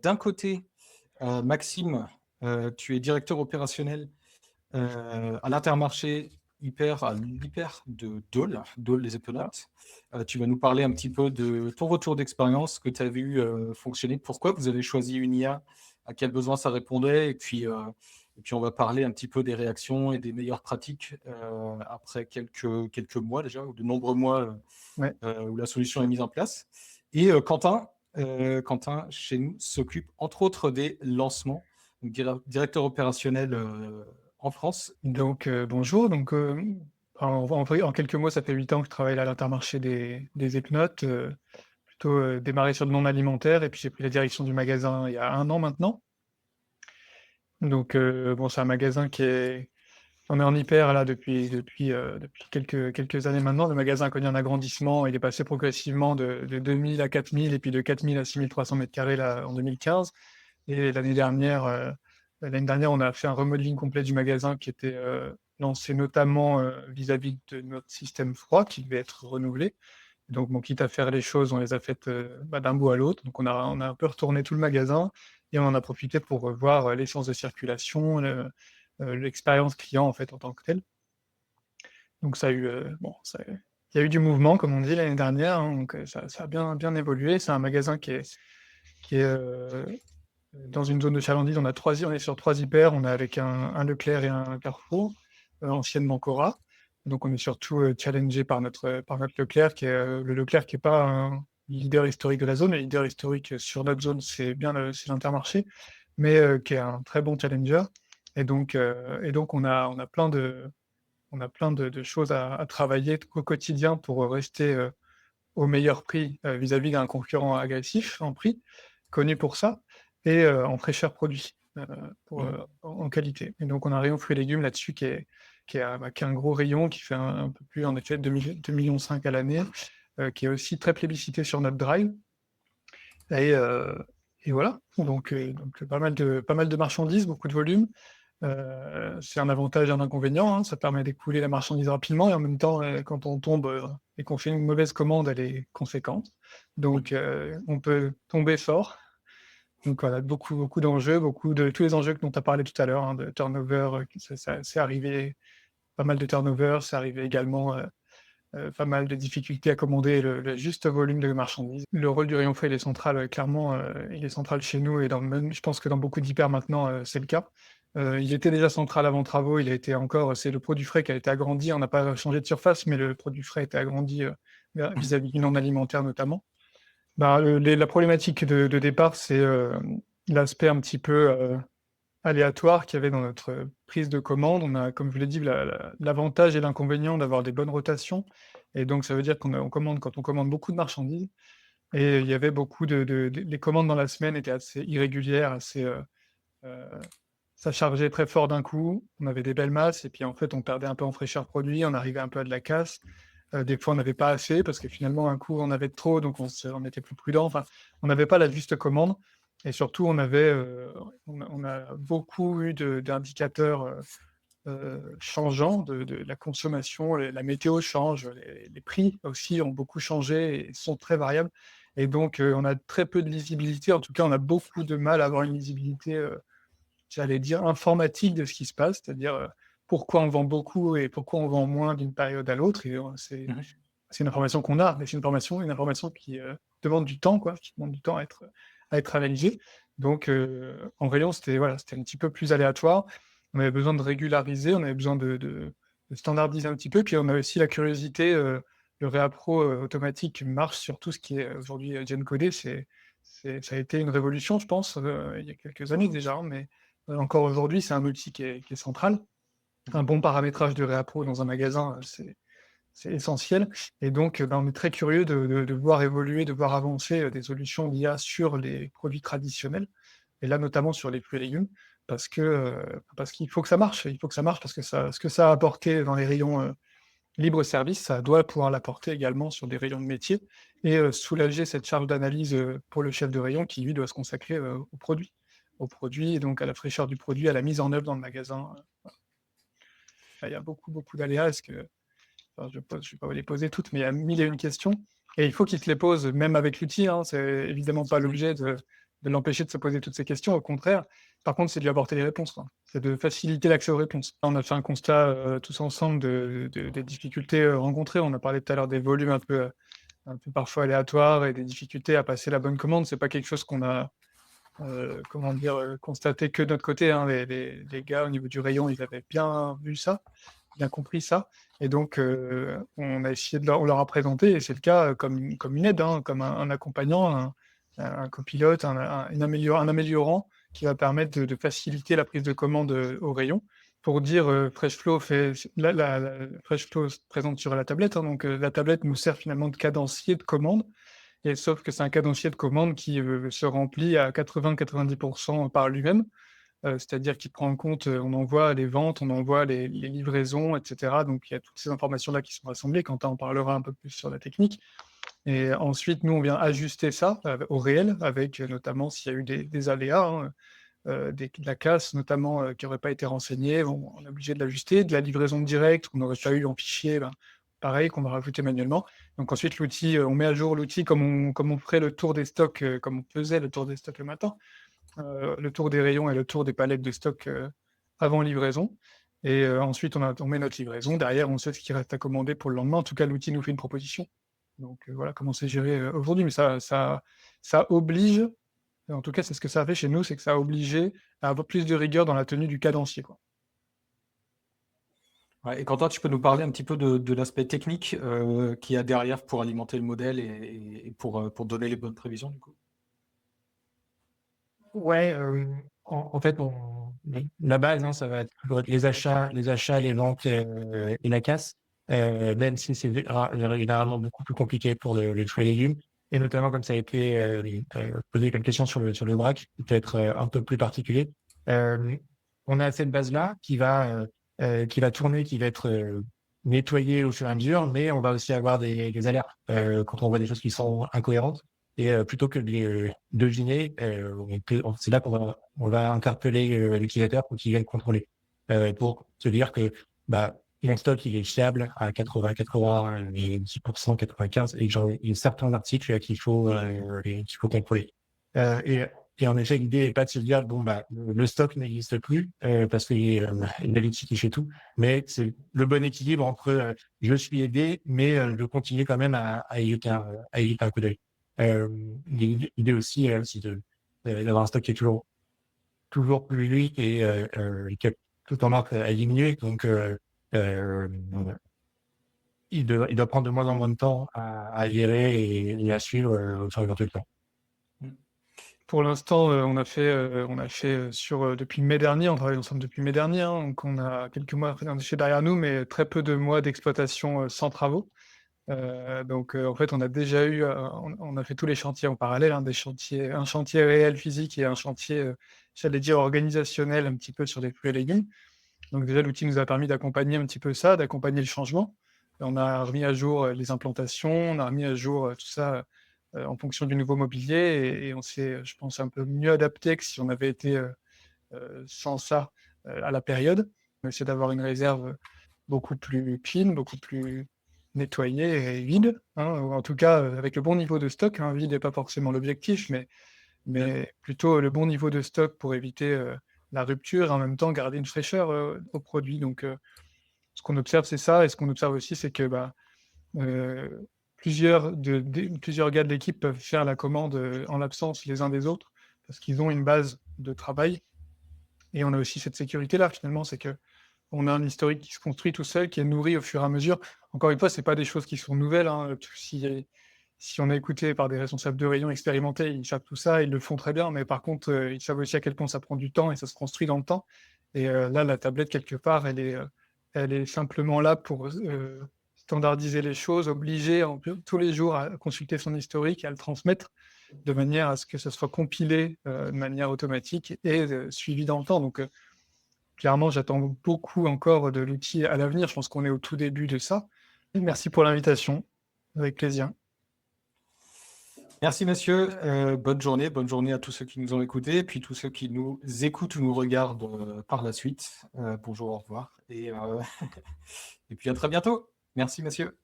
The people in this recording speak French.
d'un côté, Maxime, tu es directeur opérationnel, à l'Intermarché à l'Hyper de Dole, Dole les Ah, Epenotes. Tu vas nous parler un petit peu de ton retour d'expérience, que tu as vu, fonctionner, pourquoi vous avez choisi une IA, à quels besoins ça répondait et puis on va parler un petit peu des réactions et des meilleures pratiques, après quelques mois déjà ou de nombreux mois, ouais. où la solution est mise en place. Et Quentin, chez nous, s'occupe entre autres des lancements, donc directeur opérationnel en France. Donc, bonjour. En quelques mots, ça fait 8 ans que je travaille à l'Intermarché des Epnotes, plutôt, démarré sur le non alimentaire et puis j'ai pris la direction du magasin il y a 1 an maintenant. Donc, bon, c'est un magasin qui est on est en hyper là depuis quelques années maintenant. Le magasin a connu un agrandissement, il est passé progressivement de 2 000 à 4 000 et puis de 4 000 à 6 300 m² là en 2015. Et l'année dernière, on a fait un remodeling complet du magasin qui était, lancé notamment, vis-à-vis de notre système froid qui devait être renouvelé. Donc bon, quitte à faire les choses, on les a faites, d'un bout à l'autre. Donc on a un peu retourné tout le magasin et on en a profité pour revoir, les sens de circulation, l'expérience client, en fait, en tant que telle. Donc ça a eu, bon, ça il y a eu du mouvement, comme on dit, l'année dernière, hein, donc ça a bien évolué. C'est un magasin qui est dans une zone de chalandise. On est sur 3 hyper, on est avec un Leclerc et un Carrefour, anciennement Cora. Donc on est surtout, challengé par notre Leclerc le Leclerc qui est pas un leader historique de la zone. Le leader historique sur notre zone, c'est l'Intermarché, mais qui est un très bon challenger. Et donc on a plein de choses à travailler au quotidien pour rester, au meilleur prix, vis-à-vis d'un concurrent agressif en prix, connu pour ça, et en fraîcheur produit, Mmh. en qualité. Et donc on a un rayon fruits et légumes là-dessus qui est un gros rayon qui fait un peu plus, en effet, 2,5 millions à l'année, qui est aussi très plébiscité sur notre drive. Et heu et voilà, donc pas mal de marchandises, beaucoup de volume. C'est un avantage et un inconvénient, hein. Ça permet d'écouler la marchandise rapidement et en même temps, quand on tombe, et qu'on fait une mauvaise commande, elle est conséquente. Oui. Donc on peut tomber fort. Donc voilà, beaucoup d'enjeux, beaucoup de tous les enjeux dont tu as parlé tout à l'heure, hein, de turnover, que ça c'est arrivé, pas mal de turnover, c'est arrivé également, pas mal de difficultés à commander le juste volume de marchandises. Le rôle du rayon frais, il est central, clairement, il est central chez nous et je pense que dans beaucoup d'hyper maintenant, c'est le cas. Il était déjà central avant travaux, il a été encore c'est le produit frais qui a été agrandi, on n'a pas changé de surface, mais le produit frais a été agrandi, vis-à-vis du non alimentaire notamment. Bah, la problématique de départ, c'est, l'aspect un petit peu, aléatoire qu'il y avait dans notre prise de commande. On a, comme je vous l'ai dit, l'avantage et l'inconvénient d'avoir des bonnes rotations, et donc ça veut dire quand on commande beaucoup de marchandises, et il y avait beaucoup les commandes dans la semaine étaient assez irrégulières, heu, ça chargeait très fort d'un coup, on avait des belles masses et puis en fait on perdait un peu en fraîcheur produit, on arrivait un peu à de la casse. Des fois on n'avait pas assez parce que finalement un coup on avait de trop donc on était plus prudent. Enfin, on n'avait pas la juste commande et surtout on a beaucoup eu d'indicateurs, changeants de la consommation. La météo change, les prix aussi ont beaucoup changé et sont très variables, et donc on a très peu de lisibilité. En tout cas, on a beaucoup de mal à avoir une lisibilité, j'allais dire informatique, de ce qui se passe, c'est-à-dire, pourquoi on vend beaucoup et pourquoi on vend moins d'une période à l'autre. Et Mmh. c'est une information qu'on a, mais c'est une information qui, demande du temps, quoi, qui demande du temps à être analysée. Donc en rayon, c'était un petit peu plus aléatoire. On avait besoin de régulariser, on avait besoin de standardiser un petit peu, puis on a aussi la curiosité, le réappro, automatique marche sur tout ce qui est, aujourd'hui, GenCodé. Ça a été une révolution, je pense, il y a quelques années déjà, hein, mais encore aujourd'hui, c'est un outil qui est central. Un bon paramétrage de réappro dans un magasin, c'est essentiel, et donc ben, on est très curieux de voir évoluer, de voir avancer, des solutions d'IA sur les produits traditionnels, et là, notamment sur les fruits et légumes, parce qu'il faut que ça marche. Il faut que ça marche parce que ce que ça a apporté dans les rayons, libre service, ça doit pouvoir l'apporter également sur des rayons de métier, et soulager cette charge d'analyse, pour le chef de rayon qui, lui, doit se consacrer, aux produits et donc à la fraîcheur du produit, à la mise en œuvre dans le magasin. Il y a beaucoup d'aléas. Enfin, je vais pas vous les poser toutes, mais il y a 1000 et une questions, et il faut qu'ils se les posent même avec l'outil, hein. C'est évidemment pas l'objet de l'empêcher de se poser toutes ces questions. Au contraire, par contre, c'est de lui apporter les réponses, quoi. C'est de faciliter l'accès aux réponses. On a fait un constat, tous ensemble des difficultés, rencontrées. On a parlé tout à l'heure des volumes un peu parfois aléatoires et des difficultés à passer la bonne commande. C'est pas quelque chose qu'on a, comment dire? Constaté que de notre côté, hein. Les gars au niveau du rayon, ils avaient bien vu ça, bien compris ça et donc on a essayé on leur a présenté et c'est le cas, comme une aide, hein, comme un accompagnant, un copilote, un améliorant qui va permettre de faciliter la prise de commande, au rayon. Pour dire, FreshFlow fait la FreshFlow se présente sur la tablette, hein, donc la tablette nous sert finalement de cadencier de commande et sauf que c'est un cadencier de commande qui, se remplit à 80-90 par lui-même. C'est-à-dire qu'il prend en compte, on envoie les ventes, on envoie les livraisons et cetera. Donc il y a toutes ces informations-là qui sont rassemblées. Quentin en parlera un peu plus sur la technique et ensuite, nous, on vient ajuster ça, au réel avec, notamment s'il y a eu des aléas, hein, de la casse notamment, qui n'aurait pas été renseignée. Bon, on est obligé de l'ajuster. De la livraison directe qu'on n'aurait pas eu en fichier, ben, pareil, qu'on va rajouter manuellement. Donc ensuite, l'outil, on met à jour l'outil comme on ferait le tour des stocks, comme on faisait le tour des stocks le matin. Le tour des rayons et le tour des palettes de stock, avant livraison et ensuite on met notre livraison. Derrière, on sait ce qui reste à commander pour le lendemain. En tout cas, l'outil nous fait une proposition. Donc voilà comment c'est géré, aujourd'hui. Mais ça oblige, en tout cas, c'est ce que ça a fait chez nous, c'est que ça a obligé à avoir plus de rigueur dans la tenue du cadencier, quoi. Ouais, et Quentin, tu peux nous parler un petit peu de l'aspect technique qu'il y a derrière pour alimenter le modèle et pour donner les bonnes prévisions, du coup? Ouais, en fait, la base, hein, ça va être toujours être les achats, les ventes, et la casse, même si c'est généralement beaucoup plus compliqué pour les fruits et légumes et notamment comme ça a été, posé comme question sur le vrac, peut-être, un peu plus particulier. Hem, on a cette base-là qui va tourner, qui va être, nettoyée au fur et à mesure, mais on va aussi avoir des alertes, quand on voit des choses qui sont incohérentes. Et plutôt que de les deviner, c'est là on va interpeller l'utilisateur pour qu'il vienne contrôler, pour se dire que bah, mon stock il est fiable à 80-90%, 95 et que il y a certains articles qu'il faut contrôler. Euh, et, et en effet, l'idée n'est pas de se dire bon bah le stock n'existe plus parce qu'il y a une analytique qui fait tout, mais c'est le bon équilibre entre je suis aidé, mais je continue quand même à y jeter un coup d'œil. L'idée aussi, d'avoir un stock qui est toujours plus vite et qui a tout tendance à diminuer. Donc, euh, il doit prendre de moins en moins de temps à gérer et à suivre au fur et à mesure du temps. Pour l'instant, on a fait, depuis mai dernier, on travaille ensemble depuis mai dernier, hein, donc on a quelques mois derrière nous, mais très peu de mois d'exploitation, sans travaux. Donc en fait, on a déjà eu, on a fait tous les chantiers en parallèle, hein, un chantier réel physique et un chantier, j'allais dire organisationnel un petit peu sur des fruits et légumes. Donc déjà, l'outil nous a permis d'accompagner un petit peu ça, d'accompagner le changement. On a remis à jour, les implantations, on a remis à jour, tout ça, en fonction du nouveau mobilier et on s'est, je pense, un peu mieux adapté que si on avait été, sans ça, à la période. On essaie d'avoir une réserve, beaucoup plus clean, beaucoup plus nettoyée et vide, hein, ou en tout cas, avec le bon niveau de stock, hein. Vide n'est pas forcément l'objectif, mais plutôt le bon niveau de stock pour éviter, la rupture et en même temps garder une fraîcheur, au produit. Donc ce qu'on observe, c'est ça et ce qu'on observe aussi, c'est que, bah, plusieurs gars de l'équipe peuvent faire la commande, en l'absence les uns des autres, parce qu'ils ont une base de travail et on a aussi cette sécurité-là finalement, c'est qu'on a un historique qui se construit tout seul, qui est nourri au fur et à mesure. Encore une fois, c'est pas des choses qui sont nouvelles, hein, si on est écouté par des responsables de rayon expérimentés, ils savent tout ça, ils le font très bien, mais par contre, ils savent aussi à quel point ça prend du temps et ça se construit dans le temps et là, la tablette quelque part, elle est simplement là pour, standardiser les choses, obliger en peu tous les jours à consulter son historique et à le transmettre de manière à ce que ça soit compilé, de manière automatique et suivi dans le temps. Donc clairement, j'attends beaucoup encore de l'outil à l'avenir. Je pense qu'on est au tout début de ça. Merci pour l'invitation, avec plaisir. Merci messieurs, bonne journée à tous ceux qui nous ont écoutés, puis tous ceux qui nous écoutent ou nous regardent par la suite. Bonjour, au revoir, et puis à très bientôt. Merci messieurs.